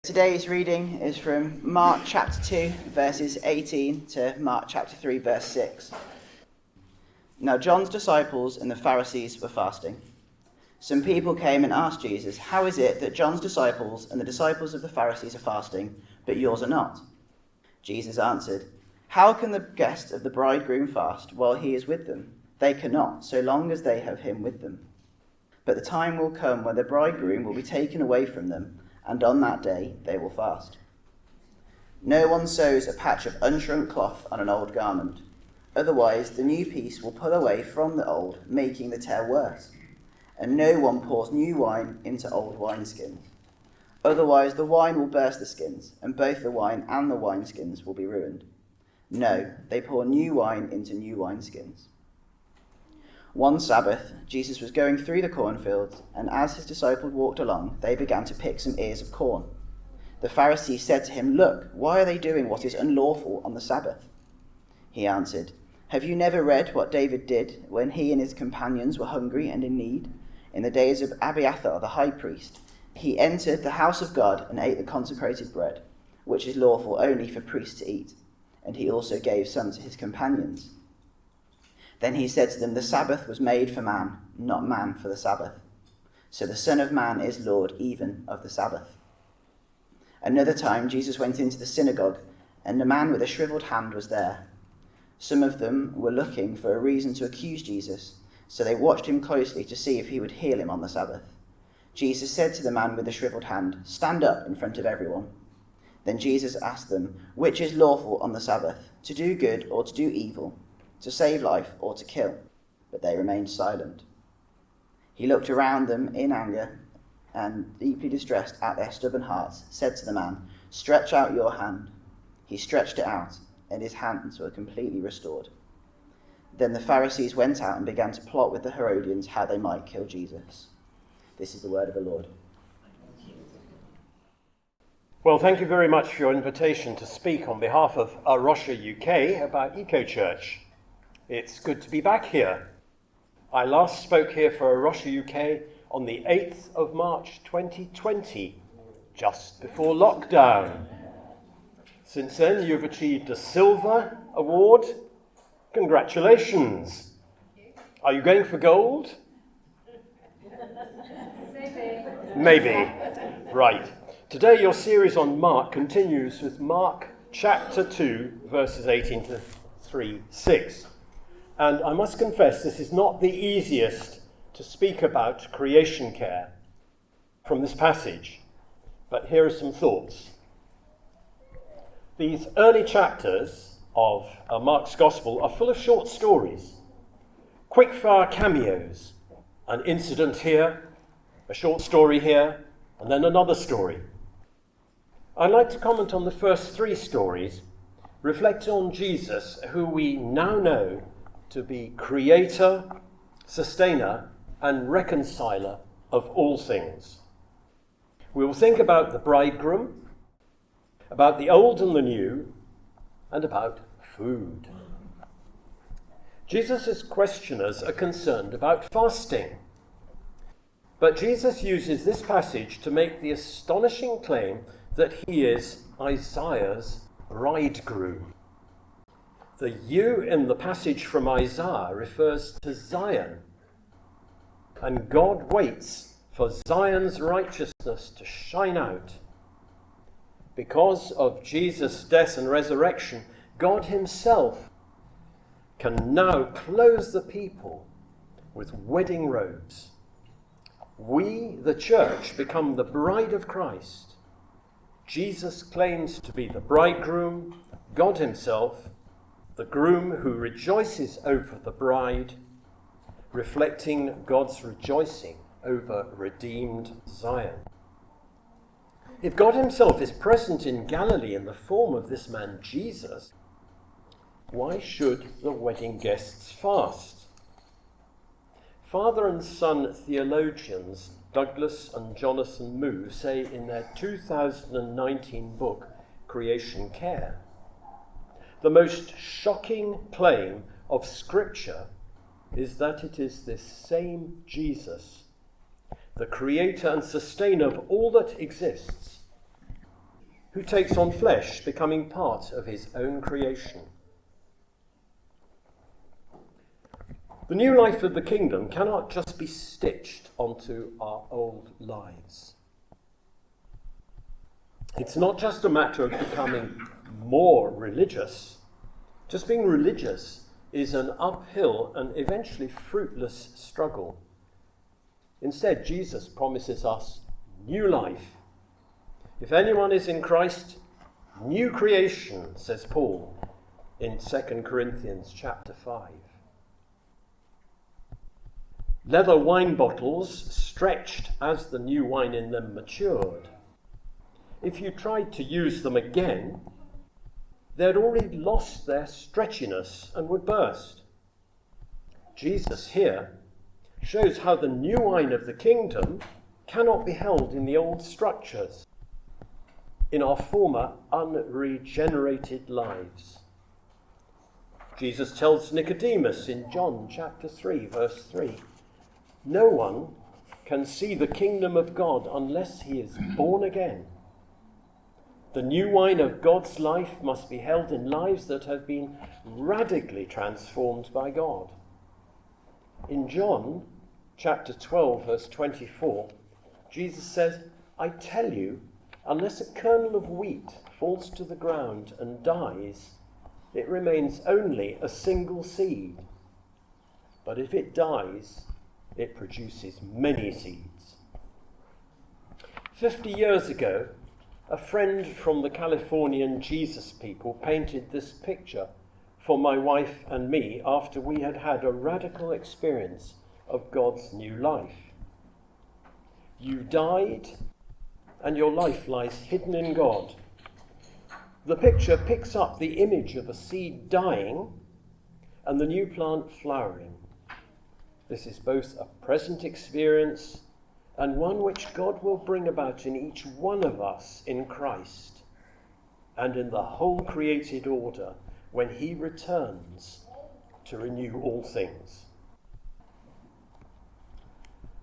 Today's reading is from Mark chapter 2, verses 18 to Mark chapter 3, verse 6. Now John's disciples and the Pharisees were fasting. Some people came and asked Jesus, "How is it that John's disciples and the disciples of the Pharisees are fasting, but yours are not?" Jesus answered, "How can the guests of the bridegroom fast while he is with them? They cannot, so long as they have him with them. But the time will come when the bridegroom will be taken away from them, and on that day they will fast. No one sews a patch of unshrunk cloth on an old garment. Otherwise the new piece will pull away from the old, making the tear worse. And no one pours new wine into old wineskins. Otherwise the wine will burst the skins, and both the wine and the wineskins will be ruined. No, they pour new wine into new wineskins." One Sabbath, Jesus was going through the cornfields, and as his disciples walked along, they began to pick some ears of corn. The Pharisees said to him, "Look, why are they doing what is unlawful on the Sabbath?" He answered, "Have you never read what David did when he and his companions were hungry and in need? In the days of Abiathar the high priest, he entered the house of God and ate the consecrated bread, which is lawful only for priests to eat, and he also gave some to his companions. Then he said to them, the Sabbath was made for man, not man for the Sabbath. So the Son of Man is Lord even of the Sabbath." Another time Jesus went into the synagogue, and a man with a shriveled hand was there. Some of them were looking for a reason to accuse Jesus, so they watched him closely to see if he would heal him on the Sabbath. Jesus said to the man with the shriveled hand, "Stand up in front of everyone." Then Jesus asked them, "Which is lawful on the Sabbath, to do good or to do evil, to save life or to kill?" But they remained silent. He looked around them in anger and, deeply distressed at their stubborn hearts, said to the man, "Stretch out your hand." He stretched it out, and his hands were completely restored. Then the Pharisees went out and began to plot with the Herodians how they might kill Jesus. This is the word of the Lord. Well, thank you very much for your invitation to speak on behalf of A Rocha UK about Eco Church. It's good to be back here. I last spoke here for A Rocha UK on the 8th of March 2020, just before lockdown. Since then, you've achieved a silver award. Congratulations. Are you going for gold? Maybe. Right. Today, your series on Mark continues with Mark chapter 2, verses 18 to 3:6. And I must confess, this is not the easiest to speak about creation care from this passage, but here are some thoughts. These early chapters of Mark's Gospel are full of short stories, quick-fire cameos, an incident here, a short story here, and then another story. I'd like to comment on the first three stories, reflect on Jesus, who we now know to be creator, sustainer, and reconciler of all things. We will think about the bridegroom, about the old and the new, and about food. Jesus' questioners are concerned about fasting, but Jesus uses this passage to make the astonishing claim that he is Isaiah's bridegroom. The "you" in the passage from Isaiah refers to Zion, and God waits for Zion's righteousness to shine out. Because of Jesus' death and resurrection, God himself can now clothe the people with wedding robes. We, the church, become the bride of Christ. Jesus claims to be the bridegroom, God himself, the groom who rejoices over the bride, reflecting God's rejoicing over redeemed Zion. If God himself is present in Galilee in the form of this man Jesus, why should the wedding guests fast? Father and son theologians Douglas and Jonathan Moo say in their 2019 book, Creation Care, the most shocking claim of Scripture is that it is this same Jesus, the creator and sustainer of all that exists, who takes on flesh, becoming part of his own creation. The new life of the kingdom cannot just be stitched onto our old lives. It's not just a matter of becoming more religious. Just being religious is an uphill and eventually fruitless struggle. Instead, Jesus promises us new life. If anyone is in Christ, new creation, says Paul in 2 Corinthians chapter 5. Leather wine bottles stretched as the new wine in them matured. If you tried to use them again, they'd already lost their stretchiness and would burst. Jesus here shows how the new wine of the kingdom cannot be held in the old structures, in our former unregenerated lives. Jesus tells Nicodemus in John chapter 3, verse 3, "No one can see the kingdom of God unless he is born again." The new wine of God's life must be held in lives that have been radically transformed by God. In John chapter 12, verse 24, Jesus says, "I tell you, unless a kernel of wheat falls to the ground and dies, it remains only a single seed. But if it dies, it produces many seeds." 50 years ago, a friend from the Californian Jesus people painted this picture for my wife and me after we had had a radical experience of God's new life. You died, and your life lies hidden in God. The picture picks up the image of a seed dying and the new plant flowering. This is both a present experience and one which God will bring about in each one of us in Christ and in the whole created order when he returns to renew all things.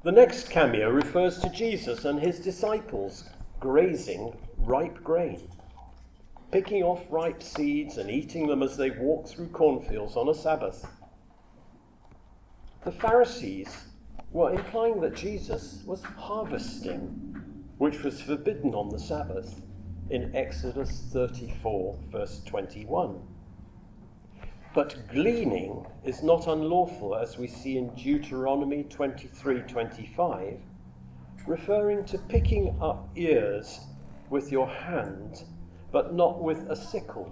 The next cameo refers to Jesus and his disciples grazing ripe grain, picking off ripe seeds and eating them as they walk through cornfields on a Sabbath. The Pharisees were implying that Jesus was harvesting, which was forbidden on the Sabbath in Exodus 34, verse 21. But gleaning is not unlawful, as we see in Deuteronomy 23:25, referring to picking up ears with your hand, but not with a sickle.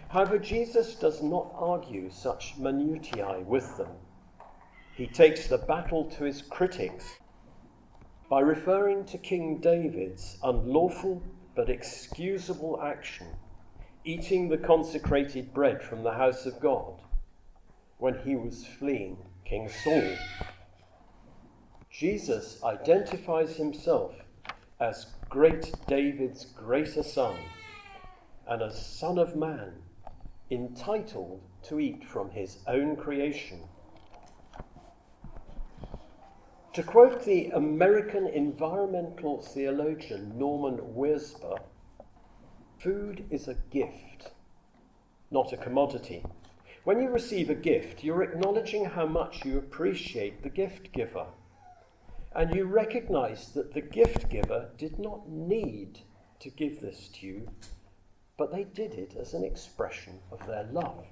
However, Jesus does not argue such minutiae with them. He takes the battle to his critics by referring to King David's unlawful but excusable action, eating the consecrated bread from the house of God when he was fleeing King Saul. Jesus identifies himself as great David's greater son and as Son of Man, entitled to eat from his own creation. To quote the American environmental theologian Norman Wirsber, food is a gift, not a commodity. When you receive a gift, you're acknowledging how much you appreciate the gift giver, and you recognize that the gift giver did not need to give this to you, but they did it as an expression of their love.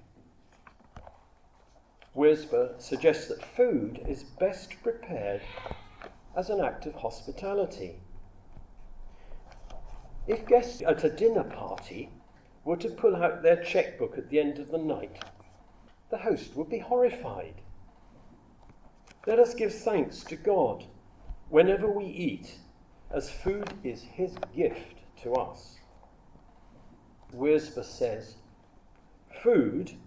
Wirsber suggests that food is best prepared as an act of hospitality. If guests at a dinner party were to pull out their checkbook at the end of the night, the host would be horrified. Let us give thanks to God whenever we eat, as food is his gift to us. Wirsber says, food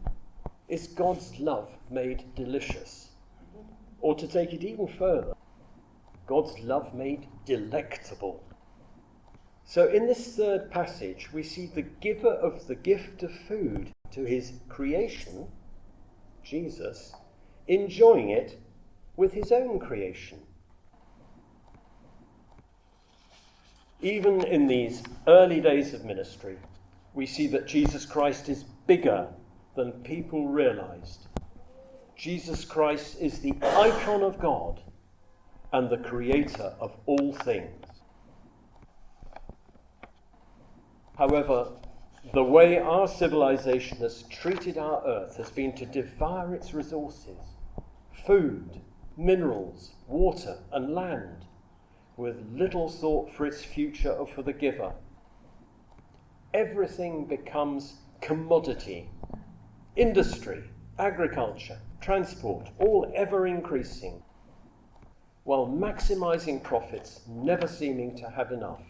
is God's love made delicious. Or to take it even further, God's love made delectable. So in this third passage, we see the giver of the gift of food to his creation, Jesus, enjoying it with his own creation. Even in these early days of ministry, we see that Jesus Christ is bigger than people realized. Jesus Christ is the icon of God and the creator of all things. However, the way our civilization has treated our earth has been to devour its resources, food, minerals, water, and land, with little thought for its future or for the giver. Everything becomes commodity. Industry, agriculture, transport, all ever increasing, while maximizing profits, never seeming to have enough.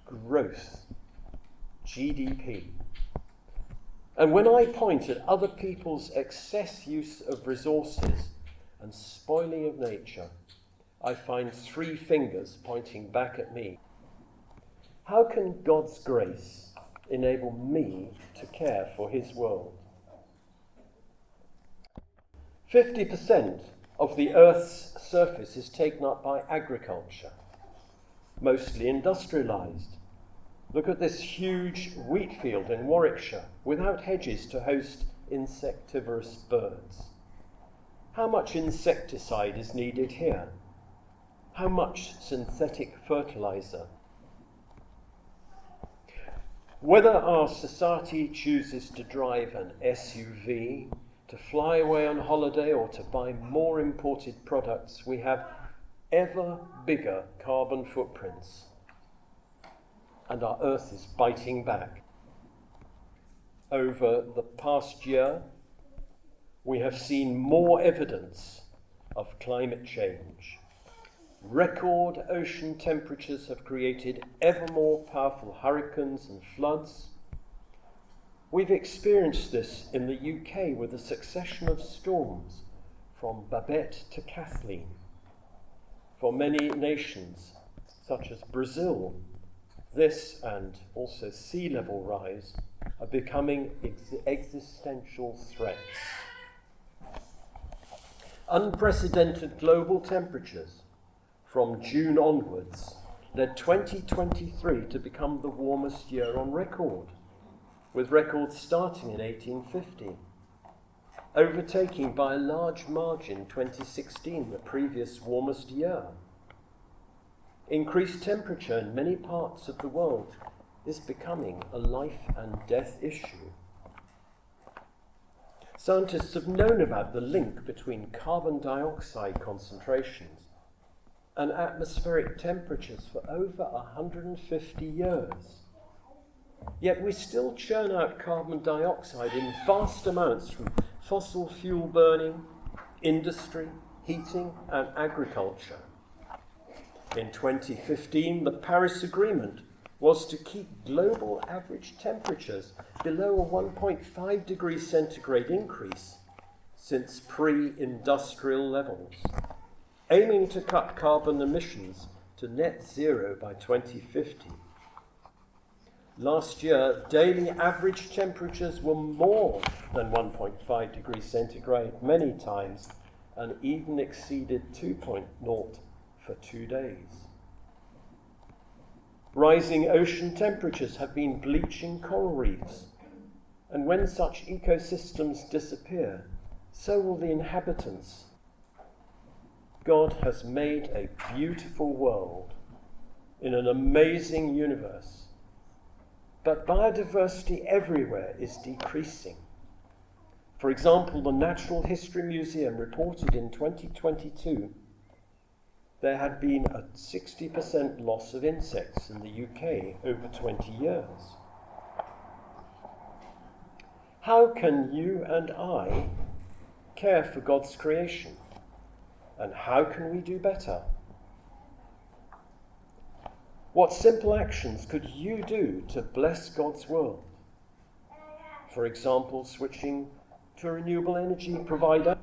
Growth, GDP. And when I point at other people's excess use of resources and spoiling of nature, I find three fingers pointing back at me. How can God's grace enable me to care for his world? 50% of the Earth's surface is taken up by agriculture, mostly industrialised. Look at this huge wheat field in Warwickshire without hedges to host insectivorous birds. How much insecticide is needed here? How much synthetic fertiliser? Whether our society chooses to drive an SUV, to fly away on holiday, or to buy more imported products, we have ever bigger carbon footprints. And our Earth is biting back. Over the past year, we have seen more evidence of climate change. Record ocean temperatures have created ever more powerful hurricanes and floods. We've experienced this in the UK with a succession of storms from Babette to Kathleen. For many nations, such as Brazil, this and also sea level rise are becoming existential threats. Unprecedented global temperatures from June onwards led 2023 to become the warmest year on record, with records starting in 1850, overtaking by a large margin 2016, the previous warmest year. Increased temperature in many parts of the world is becoming a life and death issue. Scientists have known about the link between carbon dioxide concentrations and atmospheric temperatures for over 150 years. Yet we still churn out carbon dioxide in vast amounts from fossil fuel burning, industry, heating, and agriculture. In 2015, the Paris Agreement was to keep global average temperatures below a 1.5 degrees centigrade increase since pre-industrial levels, aiming to cut carbon emissions to net zero by 2050. Last year, daily average temperatures were more than 1.5 degrees centigrade many times, and even exceeded 2.0 for 2 days. Rising ocean temperatures have been bleaching coral reefs, and when such ecosystems disappear, so will the inhabitants. God has made a beautiful world in an amazing universe, but biodiversity everywhere is decreasing. For example, the Natural History Museum reported in 2022 there had been a 60% loss of insects in the UK over 20 years. How can you and I care for God's creation? And how can we do better? What simple actions could you do to bless God's world? For example, switching to a renewable energy provider.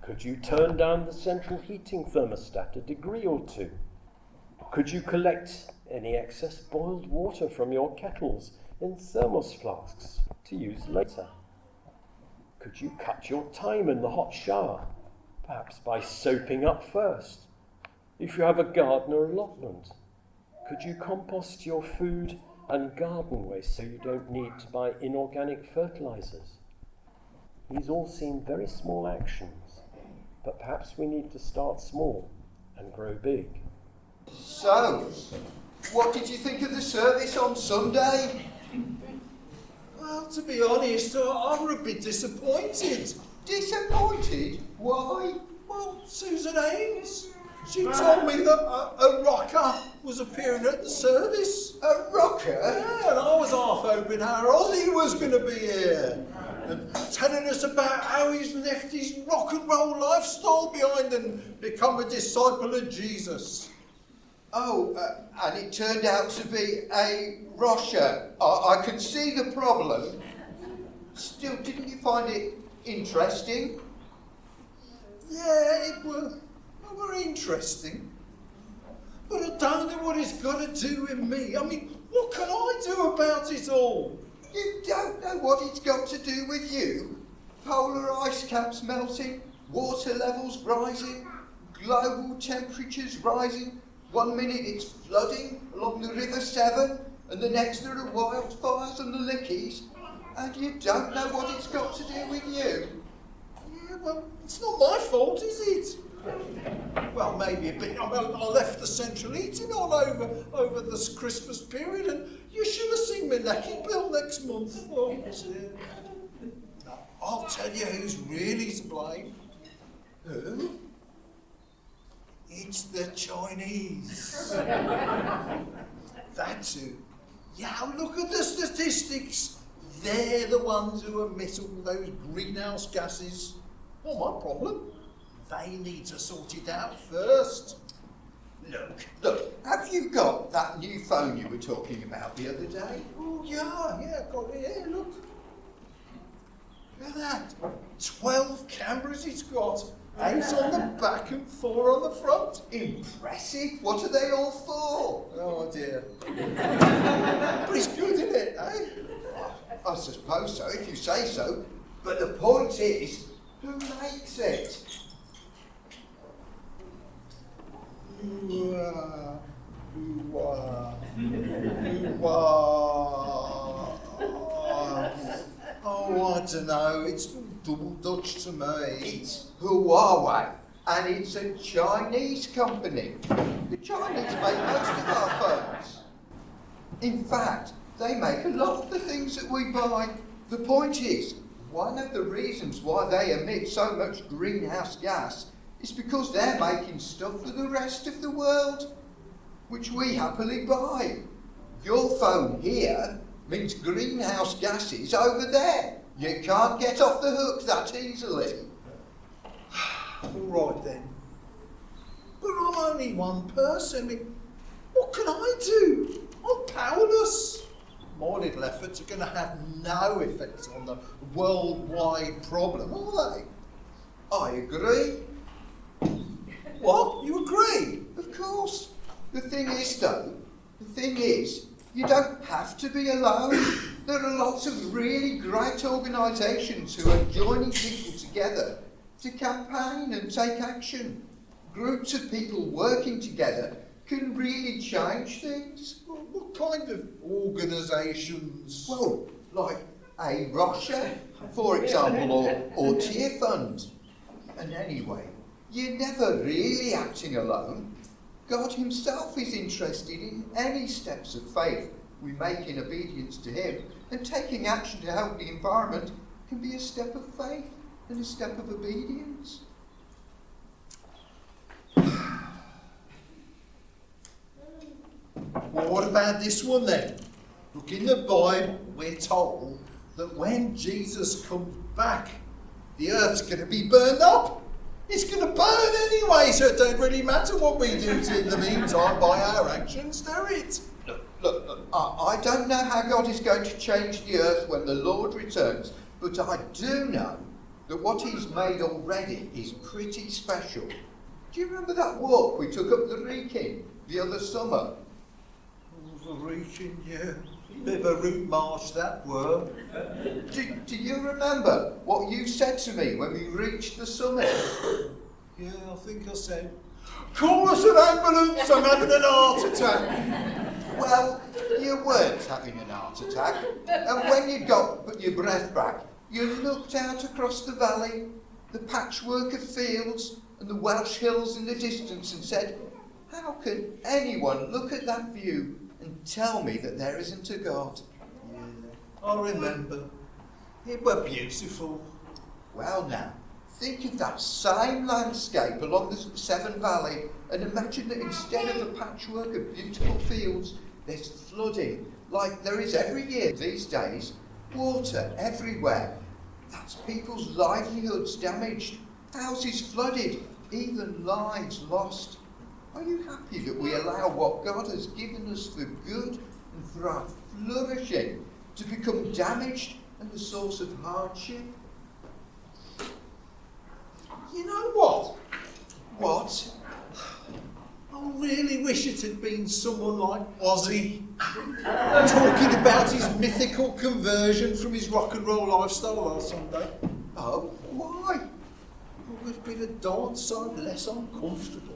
Could you turn down the central heating thermostat a degree or two? Could you collect any excess boiled water from your kettles in thermos flasks to use later? Could you cut your time in the hot shower, perhaps by soaping up first, if you have a garden or allotment, Could you compost your food and garden waste so you don't need to buy inorganic fertilizers? These all seem very small actions, but perhaps we need to start small and grow big. So, what did you think of the service on Sunday? Well, to be honest, I'm a bit disappointed. Disappointed? Why? Well, Susan Haynes, she told me that a rocker was appearing at the service. A rocker? Yeah, and I was half hoping our Ozzy was going to be here and telling us about how he's left his rock and roll lifestyle behind and become a disciple of Jesus. Oh, and it turned out to be a Rocha. I could see the problem. Still, didn't you find it interesting? Yeah, it were interesting. But I don't know what it's got to do with me. I mean, what can I do about it all? You don't know what it's got to do with you? Polar ice caps melting, water levels rising, global temperatures rising. 1 minute it's flooding along the River Severn, and the next there are wildfires on the Lickies, and you don't know what it's got to do with you. Yeah, well, it's not my fault, is it? Well, maybe a bit. I left the central heating on over this Christmas period, and you should have seen my electric bill next month. Oh, dear. Now, I'll tell you who's really to blame. Who? It's the Chinese. That's who. Yeah, look at the statistics. They're the ones who emit all those greenhouse gases. Not my problem. They need to sort it out first. Look, have you got that new phone you were talking about the other day? Oh, yeah, I've got it here, look. Look at that. 12 cameras it's got. 8 on the back and 4 on the front. Impressive. What are they all for? Oh, dear. But it's good, isn't it, eh? I suppose so, if you say so. But the point is, who makes it? Oh, I don't know. It's double Dutch to me. It's Huawei, and it's a Chinese company. The Chinese make most of our phones. In fact, they make a lot of the things that we buy. The point is, one of the reasons why they emit so much greenhouse gas is because they're making stuff for the rest of the world, which we happily buy. Your phone here means greenhouse gases over there. You can't get off the hook that easily. All right then. But I'm only one person. I mean, what can I do? I'm powerless. My little efforts are going to have no effect on the worldwide problem, are they? I agree. What? You agree? Of course. The thing is, you don't have to be alone. There are lots of really great organisations who are joining people together to campaign and take action. Groups of people working together can really change things. What kind of organisations? Well, like A Rocha, for example, or Tier Fund. And anyway, you're never really acting alone. God himself is interested in any steps of faith we make in obedience to him, and taking action to help the environment can be a step of faith and a step of obedience. Well, what about this one then? Look, in the Bible, we're told that when Jesus comes back, the earth's going to be burned up. It's going to burn anyway, so it don't really matter what we do in the meantime by our actions, do it? Look, I don't know how God is going to change the earth when the Lord returns, but I do know that what he's made already is pretty special. Do you remember that walk we took up the Wrekin the other summer? The Wrekin, yeah. Bit of a route march that were. Do you remember what you said to me when we reached the summit? Yeah, I think I said, call us an ambulance, I'm having an heart attack. Well, you weren't having an heart attack, and when you got your breath back, you looked out across the valley, the patchwork of fields and the Welsh hills in the distance and said, how can anyone look at that view and tell me that there isn't a God? Yeah, I remember. It were beautiful. Well now, think of that same landscape along the Severn Valley and imagine that instead of a patchwork of beautiful fields, there's flooding, like there is every year these days. Water everywhere. That's people's livelihoods damaged, houses flooded, even lives lost. Are you happy that we allow what God has given us for good and for our flourishing to become damaged and the source of hardship? You know what? What? I really wish it had been someone like Ozzy talking about his mythical conversion from his rock and roll lifestyle last Sunday. Oh, why? It would have been a darn sight less uncomfortable.